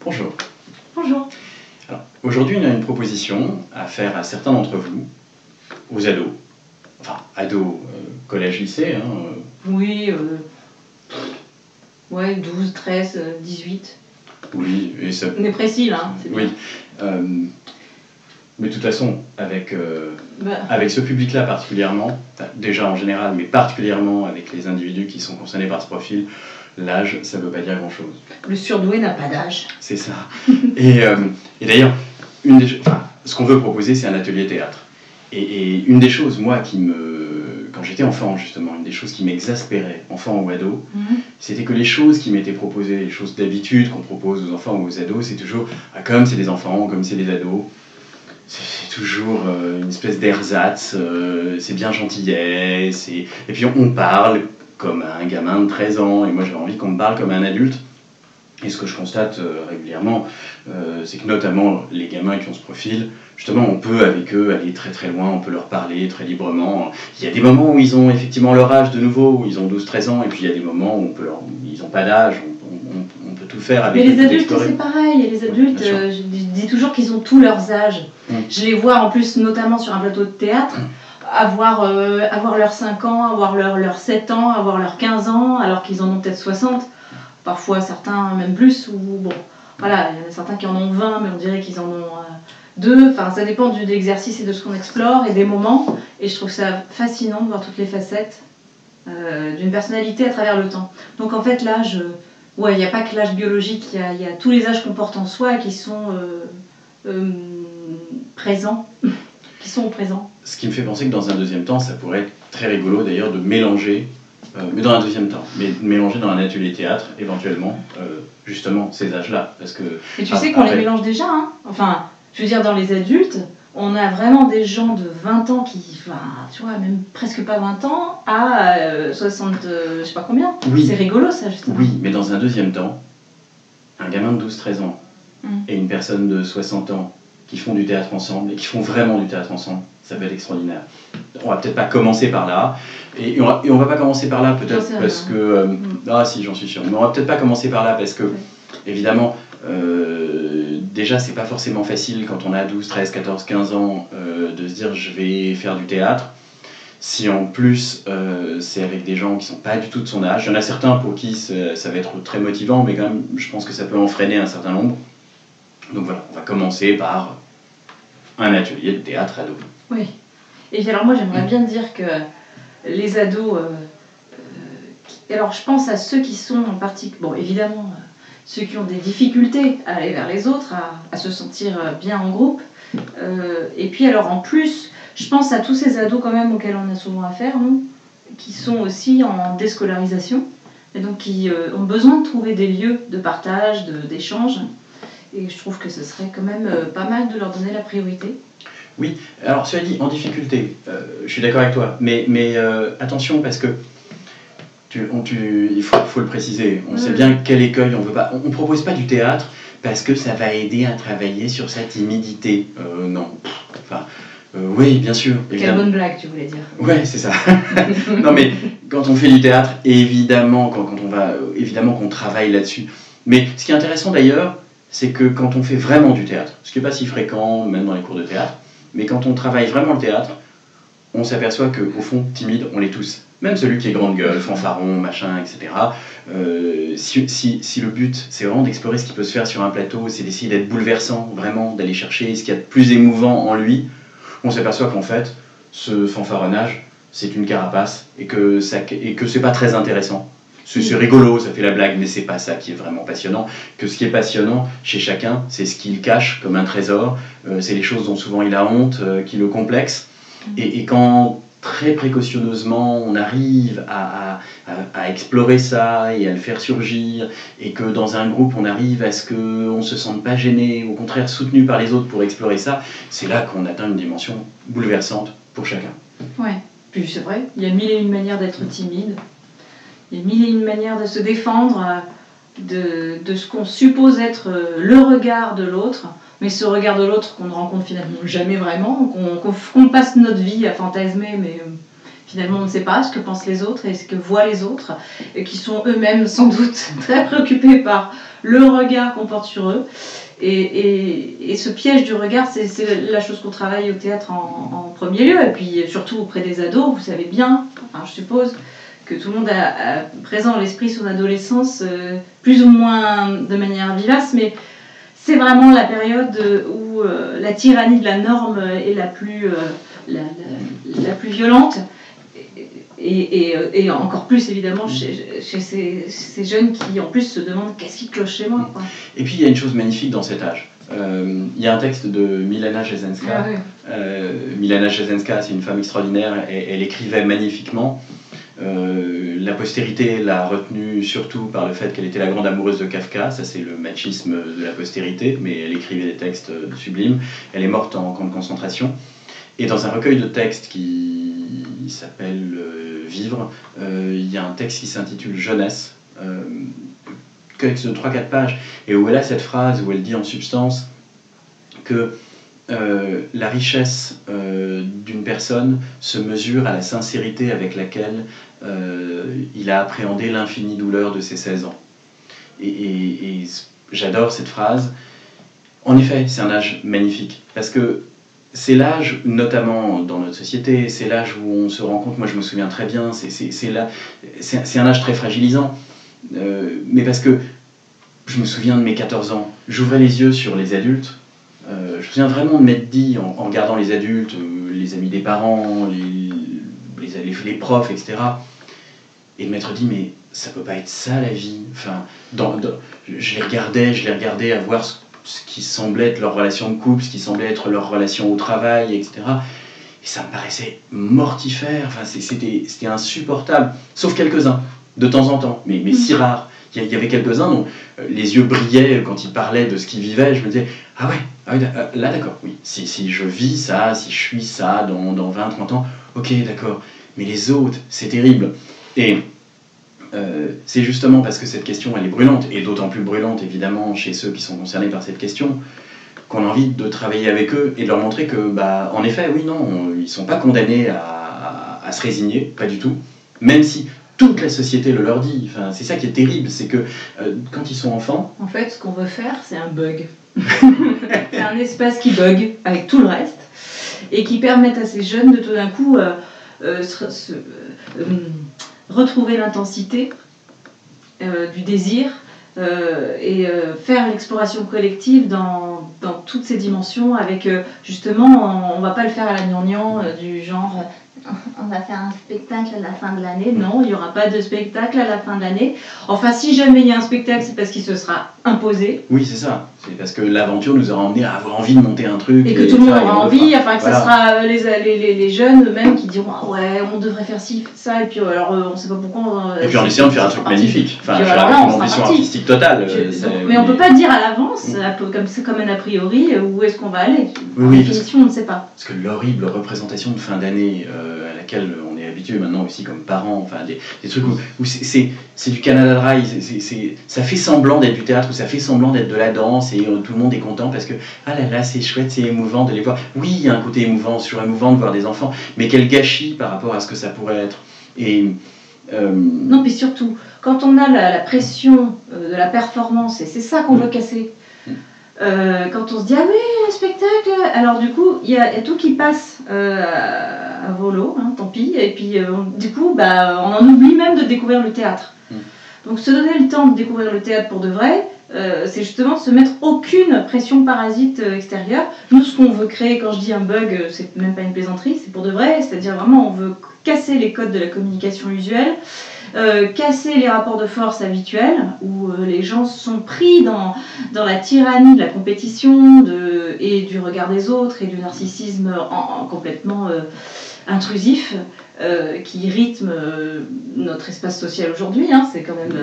Bonjour. Bonjour. Alors, aujourd'hui, on a une proposition à faire à certains d'entre vous, aux ados, enfin, ados, collège, lycée. Hein, Oui, ouais, 12, 13, 18. Oui, et ça... On est précis là, c'est bien. Oui. Mais de toute façon, avec ce public-là particulièrement, déjà en général, mais particulièrement avec les individus qui sont concernés par ce profil, l'âge, ça ne veut pas dire grand-chose. Le surdoué n'a pas d'âge. C'est ça. Et d'ailleurs, ce qu'on veut proposer, c'est un atelier théâtre. Et une des choses, moi, quand j'étais enfant, justement, une des choses qui m'exaspérait, enfant ou ado, c'était que les choses qui m'étaient proposées, les choses d'habitude qu'on propose aux enfants ou aux ados, c'est toujours, comme c'est des enfants, comme c'est des ados, c'est toujours une espèce d'ersatz, c'est bien gentillet, et puis on parle comme un gamin de 13 ans, et moi j'avais envie qu'on me parle comme un adulte. Et ce que je constate régulièrement, c'est que notamment les gamins qui ont ce profil, justement on peut avec eux aller très très loin, on peut leur parler très librement. Il y a des moments où ils ont effectivement leur âge de nouveau, où ils ont 12-13 ans, et puis il y a des moments où ils n'ont pas d'âge, on peut tout faire avec eux. Mais les adultes c'est pareil, et les adultes, je dis toujours qu'ils ont tous leurs âges. Je les vois en plus notamment sur un plateau de théâtre, avoir leurs 5 ans, avoir leurs 7 ans, avoir leurs 15 ans, alors qu'ils en ont peut-être 60. Parfois certains même plus, ou bon, voilà, il y en a certains qui en ont 20, mais on dirait qu'ils en ont 2. Enfin, ça dépend de l'exercice et de ce qu'on explore et des moments. Et je trouve ça fascinant de voir toutes les facettes d'une personnalité à travers le temps. Donc en fait, l'âge, ouais, il n'y a pas que l'âge biologique, il y a tous les âges qu'on porte en soi et qui sont présents. Qui sont présents. Ce qui me fait penser que dans un deuxième temps, ça pourrait être très rigolo d'ailleurs de mélanger. Mais dans un deuxième temps, mais mélanger dans un atelier théâtre, éventuellement, justement, ces âges-là. Parce que, et tu sais qu'on les mélange déjà, hein. Enfin, je veux dire, dans les adultes, on a vraiment des gens de 20 ans qui, enfin, tu vois, même presque pas 20 ans, à 60, je sais pas combien. Oui. C'est rigolo, ça, justement. Oui, mais dans un deuxième temps, un gamin de 12-13 ans et une personne de 60 ans qui font du théâtre ensemble, et qui font vraiment du théâtre ensemble, ça peut être extraordinaire. On va peut-être pas commencer par là, et on va pas commencer par là peut-être parce que... ah si, j'en suis sûr. Mais on va peut-être pas commencer par là parce que, évidemment, déjà c'est pas forcément facile quand on a 12, 13, 14, 15 ans de se dire je vais faire du théâtre. Si en plus c'est avec des gens qui sont pas du tout de son âge, il y en a certains pour qui ça va être très motivant, mais quand même je pense que ça peut en freiner un certain nombre. Donc voilà, on va commencer par un atelier de théâtre ado. Oui. Et alors moi j'aimerais bien dire que les ados, alors je pense à ceux qui sont en partie, bon évidemment ceux qui ont des difficultés à aller vers les autres, à se sentir bien en groupe, et puis alors en plus je pense à tous ces ados quand même auxquels on a souvent affaire, nous, qui sont aussi en déscolarisation, et donc qui ont besoin de trouver des lieux de partage, d'échange, et je trouve que ce serait quand même pas mal de leur donner la priorité. Oui, alors cela dit, en difficulté, je suis d'accord avec toi, mais attention parce que il faut le préciser, on sait bien quel écueil on veut pas. On ne propose pas du théâtre parce que ça va aider à travailler sur sa timidité. Non, enfin, oui, bien sûr. Évidemment. Quelle bonne blague, tu voulais dire. Ouais, c'est ça. Non, mais quand on fait du théâtre, évidemment, évidemment qu'on travaille là-dessus. Mais ce qui est intéressant d'ailleurs, c'est que quand on fait vraiment du théâtre, ce qui n'est pas si fréquent, même dans les cours de théâtre, mais quand on travaille vraiment le théâtre, on s'aperçoit qu'au fond, timide, on l'est tous. Même celui qui est grande gueule, fanfaron, machin, etc. Si le but, c'est vraiment d'explorer ce qui peut se faire sur un plateau, c'est d'essayer d'être bouleversant, vraiment, d'aller chercher ce qu'il y a de plus émouvant en lui, on s'aperçoit qu'en fait, ce fanfaronnage, c'est une carapace et que c'est pas très intéressant. C'est rigolo, ça fait la blague, mais c'est pas ça qui est vraiment passionnant. Que ce qui est passionnant chez chacun, c'est ce qu'il cache comme un trésor, c'est les choses dont souvent il a honte, qui le complexent. Et quand très précautionneusement on arrive à explorer ça et à le faire surgir, et que dans un groupe on arrive à ce qu'on ne se sente pas gêné, au contraire soutenu par les autres pour explorer ça, c'est là qu'on atteint une dimension bouleversante pour chacun. Ouais, puis c'est vrai, il y a mille et une manières d'être timide. Il y a mille et une manières de se défendre de ce qu'on suppose être le regard de l'autre, mais ce regard de l'autre qu'on ne rencontre finalement jamais vraiment, qu'on passe notre vie à fantasmer, mais Finalement, on ne sait pas ce que pensent les autres et ce que voient les autres, et qui sont eux-mêmes sans doute très préoccupés par le regard qu'on porte sur eux. Et ce piège du regard, c'est la chose qu'on travaille au théâtre en premier lieu, et puis surtout auprès des ados. Vous savez bien, enfin, je suppose, que tout le monde a présent à l'esprit son adolescence, plus ou moins de manière vivace, mais c'est vraiment la période où la tyrannie de la norme est la plus violente. Et encore plus évidemment chez ces jeunes qui en plus se demandent qu'est-ce qui cloche chez moi, quoi. Et puis il y a une chose magnifique dans cet âge. Il y a un texte de Milana Jesenska. Ah oui. Milana Jesenska, c'est une femme extraordinaire, elle écrivait magnifiquement. La postérité l'a retenue surtout par le fait qu'elle était la grande amoureuse de Kafka. Ça, c'est le machisme de la postérité, mais elle écrivait des textes sublimes. Elle est morte en camp de concentration. Et dans un recueil de textes qui s'appelle Vivre, il y a un texte qui s'intitule Jeunesse, texte de 3-4 pages, et où elle a cette phrase où elle dit en substance que la richesse d'une personne se mesure à la sincérité avec laquelle il a appréhendé l'infinie douleur de ses 16 ans. Et j'adore cette phrase. En effet, c'est un âge magnifique, parce que c'est l'âge, notamment dans notre société, c'est l'âge où on se rend compte, moi je me souviens très bien, c'est un âge très fragilisant, mais parce que je me souviens de mes 14 ans, j'ouvrais les yeux sur les adultes, je me souviens vraiment de m'être dit, en regardant les adultes, les amis des parents, les profs, etc., et de m'être dit, mais ça peut pas être ça la vie. Enfin, je les regardais à voir ce qui semblait être leur relation de couple, ce qui semblait être leur relation au travail, etc. Et ça me paraissait mortifère, enfin, c'était insupportable, sauf quelques-uns, de temps en temps, mais si rares. Il y avait quelques-uns dont les yeux brillaient quand ils parlaient de ce qu'ils vivaient. Je me disais, ah ouais, là d'accord, oui, si je vis ça, si je suis ça dans 20, 30 ans, ok, d'accord. Mais les autres, c'est terrible. Et c'est justement parce que cette question, elle est brûlante, et d'autant plus brûlante, évidemment, chez ceux qui sont concernés par cette question, qu'on a envie de travailler avec eux et de leur montrer que, bah, en effet, oui, non, ils ne sont pas condamnés à se résigner, pas du tout, même si toute la société le leur dit. Enfin, c'est ça qui est terrible, c'est que quand ils sont enfants... En fait, ce qu'on veut faire, c'est un bug. C'est un espace qui bug avec tout le reste, et qui permettent à ces jeunes de tout d'un coup retrouver l'intensité du désir et faire l'exploration collective dans toutes ces dimensions avec justement, on va pas le faire à la gnangnan du genre on va faire un spectacle à la fin de l'année. Non, il n'y aura pas de spectacle à la fin de l'année. Enfin, si jamais il y a un spectacle, c'est parce qu'il se sera imposé. Oui, c'est ça. C'est parce que l'aventure nous aura emmené à avoir envie de monter un truc. Et que tout le monde aura envie, enfin que voilà. Ça sera les jeunes eux-mêmes qui diront ah ouais, on devrait faire ci, ça, et puis alors on ne sait pas pourquoi. Et puis en essayant de faire un truc magnifique. Enfin, faire une ambition artistique totale. Mais on ne peut pas dire à l'avance, comme un a priori, où est-ce qu'on va aller. Oui, en définition, on ne sait pas. Parce que l'horrible représentation de fin d'année à laquelle on est habitué maintenant aussi comme parents, enfin des trucs où c'est du Canada Dry, ça fait semblant d'être du théâtre, ou ça fait semblant d'être de la danse, et tout le monde est content parce que ah là là c'est chouette, c'est émouvant de les voir. Oui, il y a un côté émouvant, c'est toujours émouvant de voir des enfants, mais quel gâchis par rapport à ce que ça pourrait être. Et non, puis surtout quand on a la pression de la performance, et c'est ça qu'on veut casser. Quand on se dit ah oui, un spectacle, alors du coup il y a tout qui passe à volo, hein, tant pis, et puis du coup bah, on en oublie même de découvrir le théâtre. Donc se donner le temps de découvrir le théâtre pour de vrai, c'est justement se mettre aucune pression parasite extérieure. Nous, ce qu'on veut créer, quand je dis un bug, c'est même pas une plaisanterie, c'est pour de vrai, c'est-à-dire vraiment on veut casser les codes de la communication usuelle, casser les rapports de force habituels, où les gens sont pris dans la tyrannie de la compétition et du regard des autres et du narcissisme complètement intrusif, qui rythme notre espace social aujourd'hui, hein, c'est quand même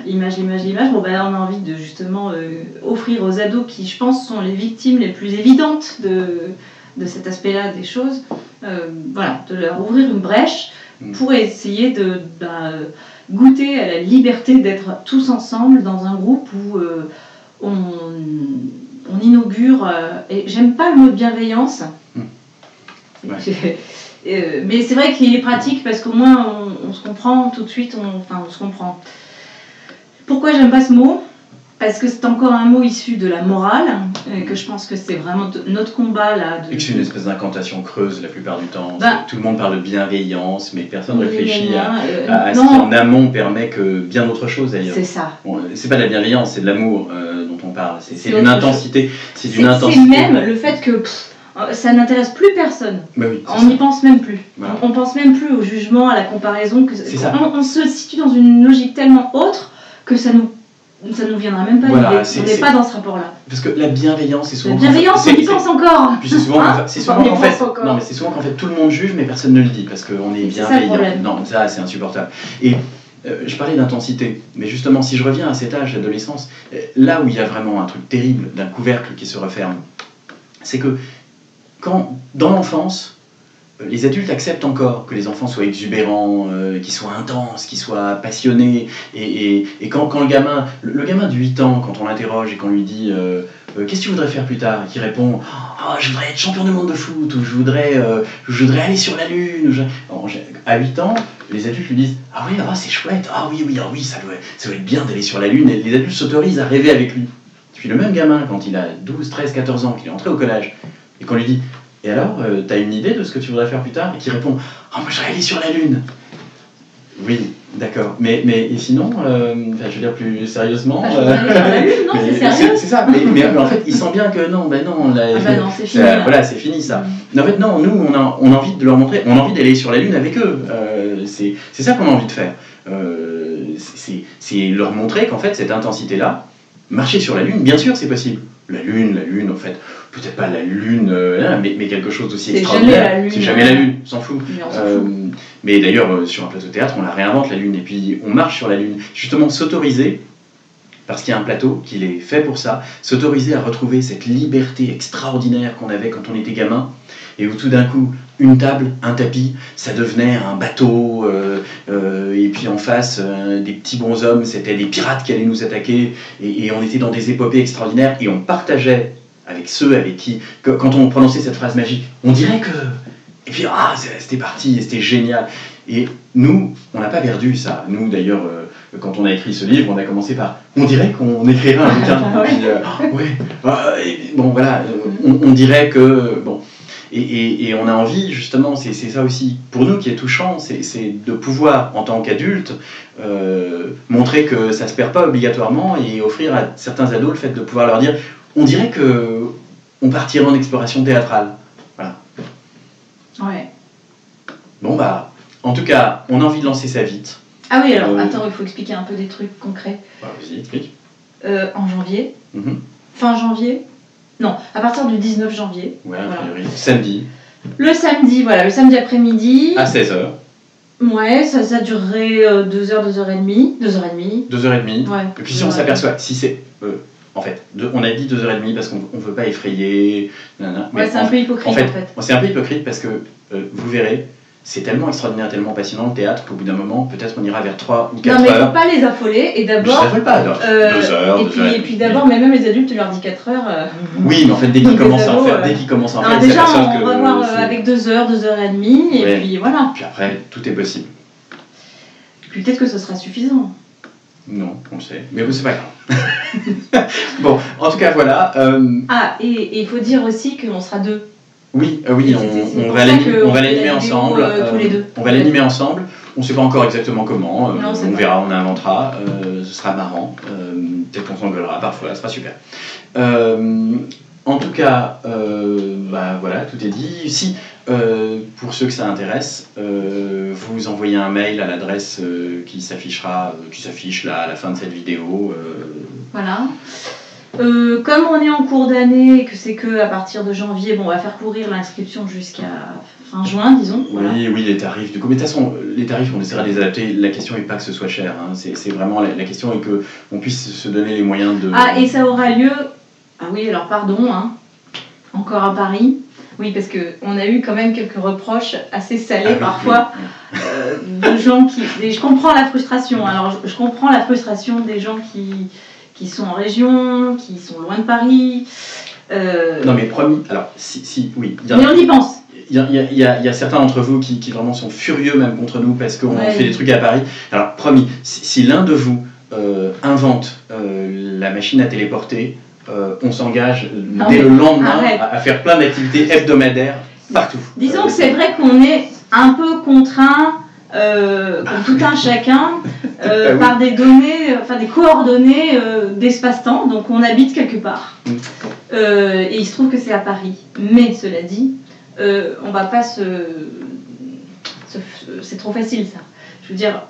l'image. Bon, ben, on a envie de justement offrir aux ados qui, je pense, sont les victimes les plus évidentes de cet aspect-là des choses, voilà, de leur ouvrir une brèche pour essayer de goûter à la liberté d'être tous ensemble dans un groupe où on inaugure, et j'aime pas le mot bienveillance, ouais. Mais c'est vrai qu'il est pratique parce qu'au moins on se comprend tout de suite, on se comprend. Pourquoi j'aime pas ce mot ? Parce que c'est encore un mot issu de la morale, que je pense que c'est vraiment notre combat là. Et que c'est une espèce d'incantation creuse la plupart du temps. Tout le monde parle de bienveillance, mais personne ne réfléchit à ce qui en amont permet que bien autre chose d'ailleurs. C'est ça. Bon, c'est pas de la bienveillance, c'est de l'amour dont on parle. C'est d'une intensité. C'est même le fait que ça n'intéresse plus personne. Bah oui, on n'y pense même plus. Voilà. On pense même plus au jugement, à la comparaison. On se situe dans une logique tellement autre que ça nous viendra même pas l'idée. On n'est pas dans ce rapport-là. Parce que la bienveillance, c'est souvent... La bienveillance, on y pense encore. Puis c'est souvent qu'en fait tout le monde juge, mais personne ne le dit, parce qu'on est bienveillant. Non, ça, c'est insupportable. Et je parlais d'intensité, mais justement, si je reviens à cet âge d'adolescence, là où il y a vraiment un truc terrible d'un couvercle qui se referme, c'est que quand, dans l'enfance, les adultes acceptent encore que les enfants soient exubérants, qu'ils soient intenses, qu'ils soient passionnés. Et quand le gamin de 8 ans, quand on l'interroge et qu'on lui dit qu'est-ce que tu voudrais faire plus tard, qui répond je voudrais être champion du monde de foot, ou je voudrais aller sur la lune. À 8 ans, les adultes lui disent ah oui, c'est chouette, oui, ça doit être bien d'aller sur la lune. Et les adultes s'autorisent à rêver avec lui. Puis le même gamin, quand il a 12, 13, 14 ans, qu'il est entré au collège, et qu'on lui dit et alors, t'as une idée de ce que tu voudrais faire plus tard ? Et qui répond moi je voudrais aller sur la lune. Oui, d'accord. Mais et sinon, je veux dire plus sérieusement. Je voudrais aller sur la lune, non, c'est sérieux. C'est ça, mais en fait, il sent bien que non, non, c'est fini. Voilà, c'est fini ça. En fait, non, nous, on a envie de leur montrer, on a envie d'aller sur la lune avec eux. C'est ça qu'on a envie de faire. C'est leur montrer qu'en fait, cette intensité-là, marcher sur la lune, bien sûr, c'est possible. La lune, en fait, peut-être pas la lune, mais quelque chose d'aussi extraordinaire. C'est jamais la lune, on s'en fout. Mais d'ailleurs, sur un plateau de théâtre, on la réinvente la lune, et puis on marche sur la lune. Justement, s'autoriser, parce qu'il y a un plateau qui est fait pour ça, s'autoriser à retrouver cette liberté extraordinaire qu'on avait quand on était gamin, et où tout d'un coup, une table, un tapis, ça devenait un bateau, et puis en face, des petits bonshommes, c'était des pirates qui allaient nous attaquer, et on était dans des épopées extraordinaires, et on partageait avec ceux avec qui, quand on prononçait cette phrase magique, on dirait que... Et puis, c'était parti, c'était génial. Et nous, on n'a pas perdu ça. Nous, d'ailleurs, quand on a écrit ce livre, on a commencé par... On dirait qu'on écrirait un bouquin. Bon, voilà, on dirait que... Bon. Et on a envie, justement, c'est ça aussi, pour nous qui est touchant, c'est de pouvoir, en tant qu'adulte, montrer que ça ne se perd pas obligatoirement et offrir à certains ados le fait de pouvoir leur dire, on dirait qu'on partirait en exploration théâtrale. Voilà. Ouais. Bon, en tout cas, on a envie de lancer ça vite. Ah oui, alors, attends, il faut expliquer un peu des trucs concrets. Vas-y, explique. En janvier, fin janvier. Non, à partir du 19 janvier. Ouais, a priori. Samedi. Le samedi après-midi. À 16h. Ouais, ça durerait 2h, 2h30. 2h30. 2h30. Ouais. Et puis si on s'aperçoit, si c'est... en fait, on a dit 2h30 parce qu'on ne veut pas effrayer. Ouais, c'est un peu hypocrite en fait. C'est un peu hypocrite parce que, vous verrez, c'est tellement extraordinaire, tellement passionnant le théâtre qu'au bout d'un moment, peut-être on ira vers 3 ou 4 heures. Non, mais il ne faut pas les affoler et d'abord... Je ne affole pas, alors. 2 heures, et puis d'abord, mais même les adultes, tu leur dis 4 heures... Oui, mais en fait, dès qu'ils commencent à en faire, déjà, on va voir avec 2 heures, 2h30, et puis voilà. Puis après, tout est possible. Puis peut-être que ce sera suffisant. Non, on le sait, mais c'est pas grave. Bon, en tout cas, voilà. Et il faut dire aussi qu'on sera 2. Oui, on va l'animer ensemble. Tous les deux. On va l'animer ensemble. On ne sait pas encore exactement comment. On verra, on inventera. Ce sera marrant. Peut-être qu'on s'engueulera parfois. Ce sera super. En tout cas, voilà, tout est dit. Si, pour ceux que ça intéresse, vous envoyez un mail à l'adresse qui s'affiche là à la fin de cette vidéo. Voilà. Comme on est en cours d'année et que c'est qu'à partir de janvier, on va faire courir l'inscription jusqu'à fin juin, disons. Voilà. Oui, les tarifs. Du coup, mais de toute façon, les tarifs, on essaiera de les adapter. La question n'est pas que ce soit cher. Hein. C'est vraiment la question est qu'on puisse se donner les moyens de... et ça aura lieu... Ah oui, alors pardon, encore à Paris. Oui, parce qu'on a eu quand même quelques reproches assez salés parfois de gens qui... Je comprends la frustration. Alors, je comprends la frustration des gens qui sont en région, qui sont loin de Paris. Non mais promis, alors oui. Mais on y pense. y a certains d'entre vous qui vraiment sont furieux même contre nous parce qu'on fait des trucs à Paris. Alors, promis, si l'un de vous invente la machine à téléporter, on s'engage dès le lendemain à faire plein d'activités hebdomadaires partout. Disons que c'est vrai qu'on est un peu contraint, comme tout un chacun, par des données, enfin des coordonnées d'espace-temps, donc on habite quelque part. Et il se trouve que c'est à Paris. Mais cela dit, on va pas c'est trop facile ça. Je veux dire,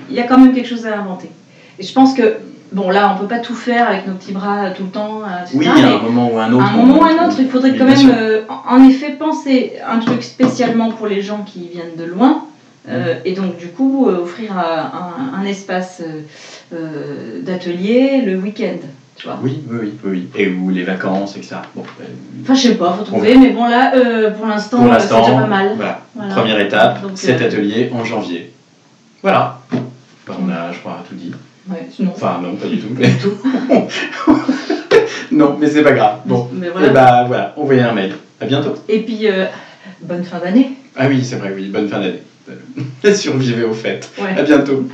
il y a quand même quelque chose à inventer. Et je pense que, bon là on peut pas tout faire avec nos petits bras tout le temps, etc. Oui, à un moment ou un autre. À un moment ou un autre, il faudrait quand même, en effet, penser un truc spécialement pour les gens qui viennent de loin. Et donc du coup offrir un espace d'atelier le week-end, tu vois. Oui, et ou les vacances, etc. Bon, enfin je sais pas, faut trouver, mais bon là pour l'instant c'est déjà pas mal. Voilà. Première étape, donc, cet atelier en janvier. Voilà. On a, je crois, tout dit. Ouais, non. Enfin non, pas du tout. Mais... non, mais c'est pas grave. Bon, mais voilà. Et bah voilà, envoyez un mail. À bientôt. Et puis bonne fin d'année. Ah oui, c'est vrai, oui, bonne fin d'année. Survivez aux fêtes. Ouais. À bientôt.